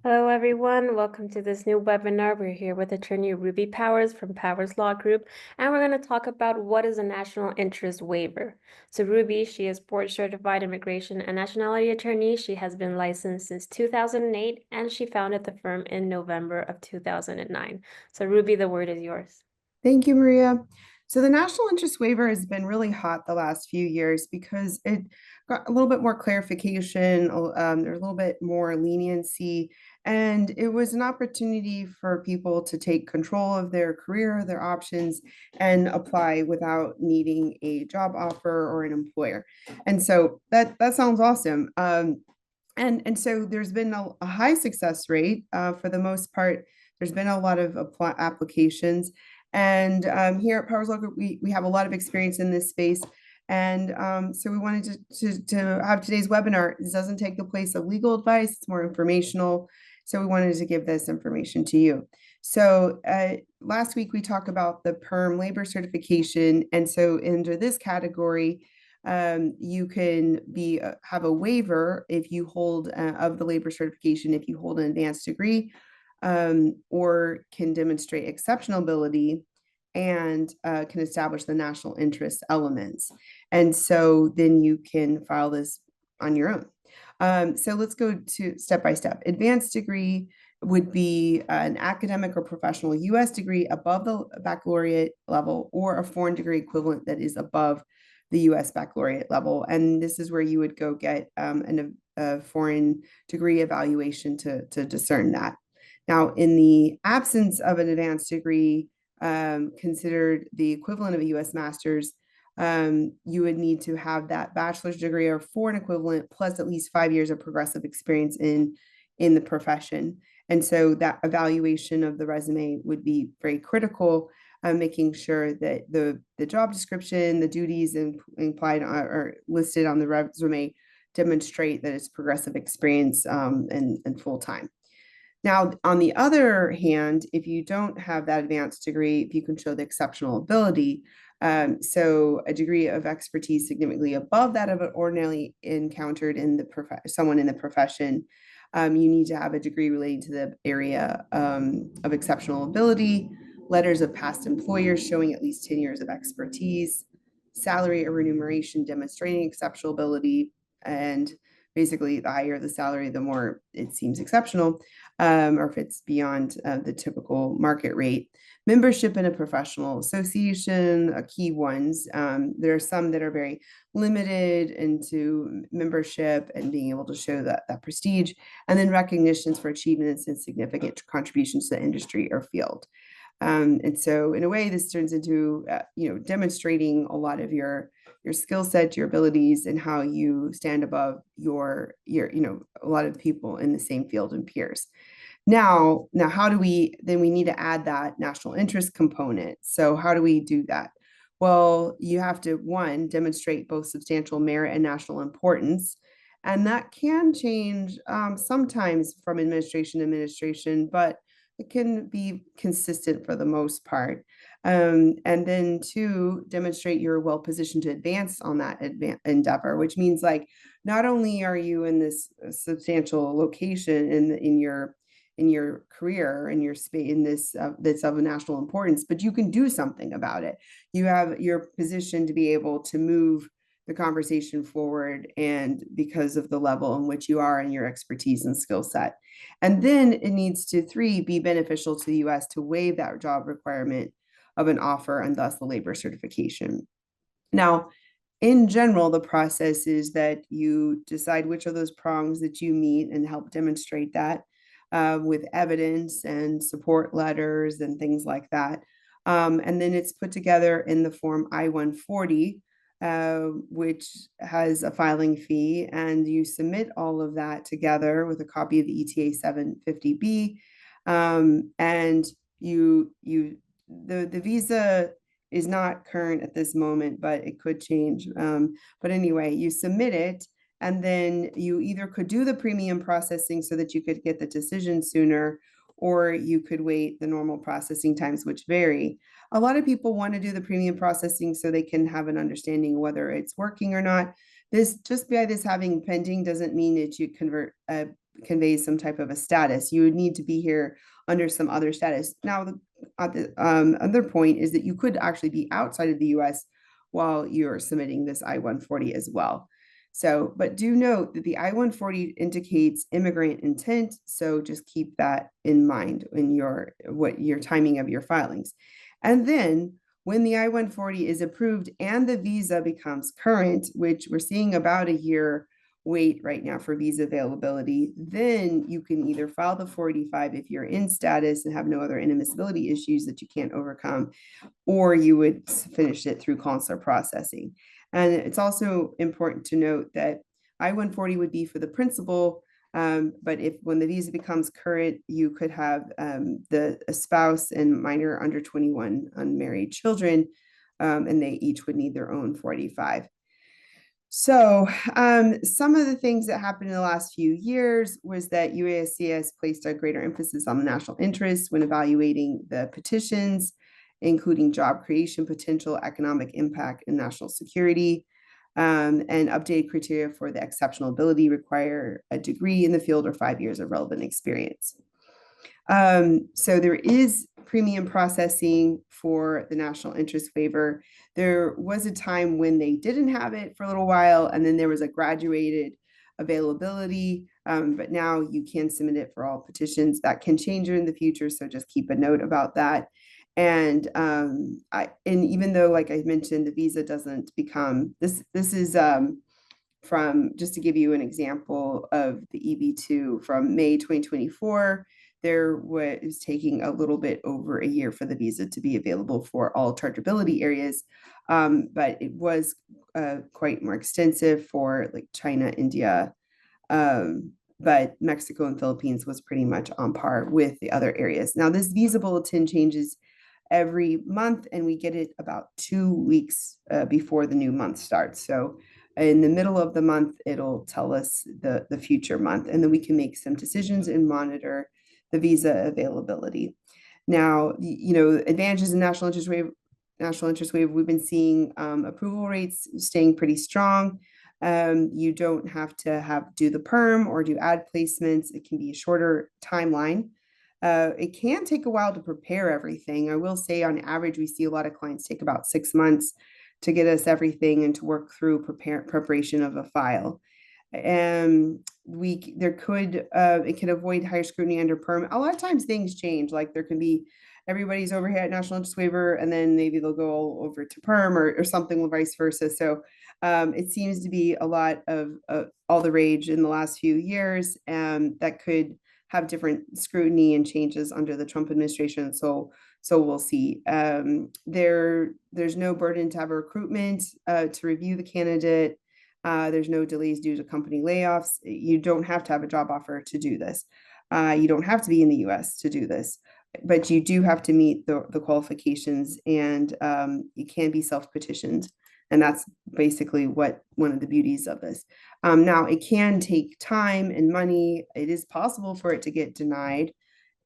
Hello, everyone. Welcome to this new webinar. We're here with attorney Ruby Powers from Powers Law Group, and we're going to talk about what is a national interest waiver. So Ruby, she is board certified immigration and nationality attorney. She has been licensed since 2008, and she founded the firm in November of 2009. So Ruby, the word is yours. Thank you, Maria. So the national interest waiver has been really hot the last few years because it got a little bit more clarification, there's a little bit more leniency, and it was an opportunity for people to take control of their career, their options, and apply without needing a job offer or an employer. And so that sounds awesome. And so there's been a high success rate for the most part. There's been a lot of applications. And here at Powers Law Group, we have a lot of experience in this space. And so we wanted to have today's webinar. This doesn't take the place of legal advice, it's more informational. So we wanted to give this information to you. So last week we talked about the PERM labor certification. And so under this category, you can have a waiver if you hold of the labor certification if you hold an advanced degree, or can demonstrate exceptional ability and can establish the national interest elements. And so then you can file this on your own. So let's go to step by step. Advanced degree would be an academic or professional US degree above the baccalaureate level, or a foreign degree equivalent that is above the US baccalaureate level. And this is where you would go get a foreign degree evaluation to discern that. Now, in the absence of an advanced degree considered the equivalent of a US master's, you would need to have that bachelor's degree or foreign equivalent plus at least 5 years of progressive experience in the profession. And so that evaluation of the resume would be very critical, making sure that the job description, the duties implied or listed on the resume demonstrate that it's progressive experience and full time. Now, on the other hand, if you don't have that advanced degree, if you can show the exceptional ability, so a degree of expertise significantly above that of an ordinarily encountered in someone in the profession, you need to have a degree relating to the area of exceptional ability, letters of past employers showing at least 10 years of expertise, salary or remuneration demonstrating exceptional ability, and basically the higher the salary, the more it seems exceptional, or if it's beyond the typical market rate. Membership in a professional association, key ones. There are some that are very limited into membership and being able to show that prestige, and then recognitions for achievements and significant contributions to the industry or field. And so in a way, this turns into, demonstrating a lot of your skill set, your abilities, and how you stand above a lot of people in the same field and peers. Now, how do we need to add that national interest component. So how do we do that? Well, you have to, one, demonstrate both substantial merit and national importance. And that can change sometimes from administration to administration, but it can be consistent for the most part. And then two, demonstrate you're well positioned to advance on that endeavor, which means like not only are you in this substantial location in your career, in your space, in this that's of a national importance, but you can do something about it. You're positioned to be able to move the conversation forward, and because of the level in which you are and your expertise and skill set. And then it needs to, three, be beneficial to the US to waive that job requirement of an offer and thus the labor certification. Now, in general, the process is that you decide which of those prongs that you meet and help demonstrate that with evidence and support letters and things like that. And then it's put together in the form I-140, which has a filing fee, and you submit all of that together with a copy of the ETA 750B. And the visa is not current at this moment, but it could change. But anyway, you submit it, and then you either could do the premium processing so that you could get the decision sooner, or you could wait the normal processing times, which vary. A lot of people want to do the premium processing so they can have an understanding whether it's working or not. This, just by this having pending doesn't mean that you convey some type of a status. You would need to be here under some other status. Now, the other point is that you could actually be outside of the US while you're submitting this I-140 as well. So, but do note that the I-140 indicates immigrant intent. So just keep that in mind in your timing of your filings. And then when the I-140 is approved and the visa becomes current, which we're seeing about a year wait right now for visa availability, then you can either file the 485 if you're in status and have no other inadmissibility issues that you can't overcome, or you would finish it through consular processing. And it's also important to note that I-140 would be for the principal, but when the visa becomes current, you could have a spouse and minor under 21 unmarried children, and they each would need their own 485. So some of the things that happened in the last few years was that USCIS placed a greater emphasis on the national interest when evaluating the petitions, including job creation potential, economic impact, and national security, and updated criteria for the exceptional ability require a degree in the field or 5 years of relevant experience. So there is premium processing for the national interest waiver. There was a time when they didn't have it for a little while, and then there was a graduated availability, but now you can submit it for all petitions. That can change in the future, so just keep a note about that. And even though, like I mentioned, the visa doesn't become this is from, just to give you an example of the EB-2 from May 2024, there was taking a little bit over a year for the visa to be available for all chargeability areas, but it was quite more extensive for like China, India, but Mexico and Philippines was pretty much on par with the other areas. Now, this visa bulletin changes every month, and we get it about 2 weeks before the new month starts. So in the middle of the month, it'll tell us the future month, and then we can make some decisions and monitor the visa availability. Now, advantages in national interest waiver, we've been seeing approval rates staying pretty strong. You don't have to do the perm or do ad placements. It can be a shorter timeline. It can take a while to prepare everything. I will say on average, we see a lot of clients take about 6 months to get us everything and to work through preparation of a file. It can avoid higher scrutiny under perm. A lot of times things change, like there can be everybody's over here at national interest waiver, and then maybe they'll go over to perm or something, or vice versa. So it seems to be a lot of all the rage in the last few years, that could have different scrutiny and changes under the Trump administration. So we'll see. There's no burden to have a recruitment to review the candidate. There's no delays due to company layoffs. You don't have to have a job offer to do this. You don't have to be in the US to do this, but you do have to meet the qualifications, and it can be self-petitioned. And that's basically one of the beauties of this. Now, it can take time and money. It is possible for it to get denied.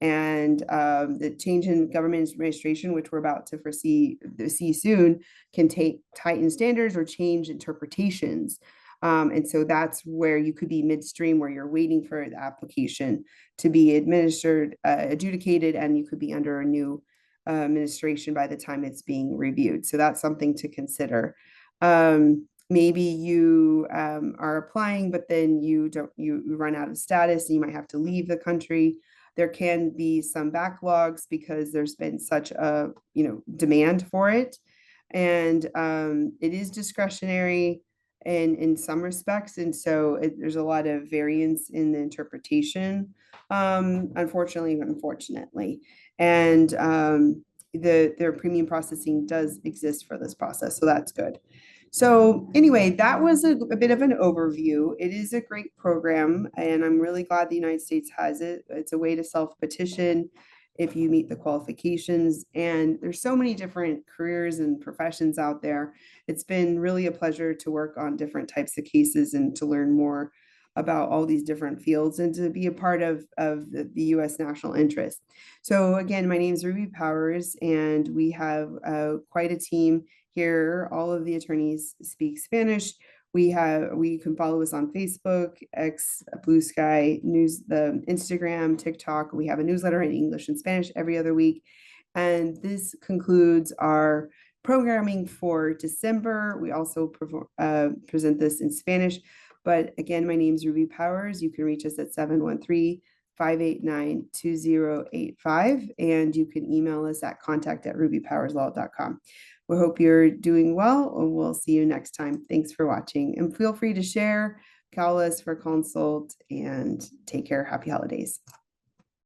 And the change in government administration, which we're about to see soon, can take tightened standards or change interpretations. And so that's where you could be midstream, where you're waiting for the application to be adjudicated, and you could be under a new administration by the time it's being reviewed. So that's something to consider. Maybe you are applying, but then you run out of status and you might have to leave the country. There can be some backlogs because there's been such a demand for it, and it is discretionary in some respects, and so there's a lot of variance in the interpretation, unfortunately, and their premium processing does exist for this process, so that's good. So anyway, that was a bit of an overview. It is a great program, and I'm really glad the United States has it. It's a way to self-petition if you meet the qualifications, and there's so many different careers and professions out there. It's been really a pleasure to work on different types of cases and to learn more about all these different fields and to be a part of the U.S. national interest. So again, my name is Ruby Powers, and we have quite a team here. All of the attorneys speak Spanish. We can follow us on Facebook, X, Blue Sky, the Instagram, TikTok. We have a newsletter in English and Spanish every other week. And this concludes our programming for December. We also present this in Spanish. But again, my name is Ruby Powers. You can reach us at 713-589-2085. And you can email us at contact@rubypowerslaw.com. We hope you're doing well, and we'll see you next time. Thanks for watching, and feel free to share, call us for consult, and take care. Happy holidays.